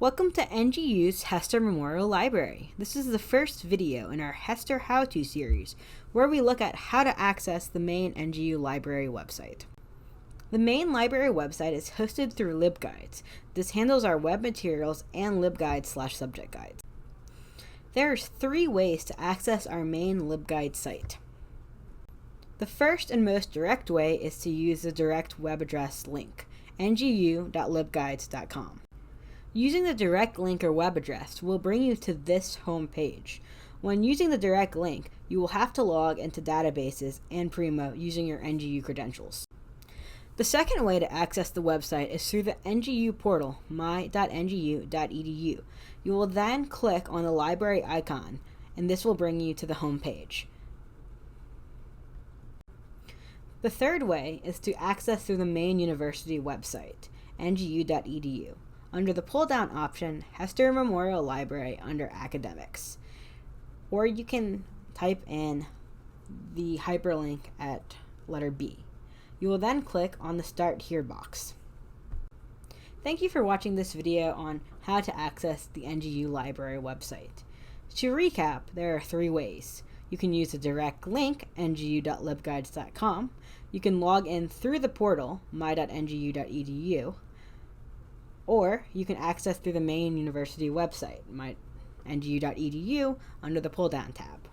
Welcome to NGU's Hester Memorial Library. This is the first video in our Hester How-To series, where we look at how to access the main NGU library website. The main library website is hosted through LibGuides. This handles our web materials and LibGuides/subject guides. There's 3 ways to access our main LibGuide site. The first and most direct way is to use the direct web address link, ngu.libguides.com. Using the direct link or web address will bring you to this home page. When using the direct link, you will have to log into databases and Primo using your NGU credentials. The second way to access the website is through the NGU portal, my.ngu.edu. You will then click on the library icon, and this will bring you to the home page. The third way is to access through the main university website, ngu.edu. Under the pull-down option, Hester Memorial Library under Academics. Or you can type in the hyperlink at letter B. You will then click on the Start Here box. Thank you for watching this video on how to access the NGU Library website. To recap, there are 3 ways. You can use the direct link, ngu.libguides.com. You can log in through the portal, my.ngu.edu. Or you can access through the main university website, ngu.edu, under the pull-down tab.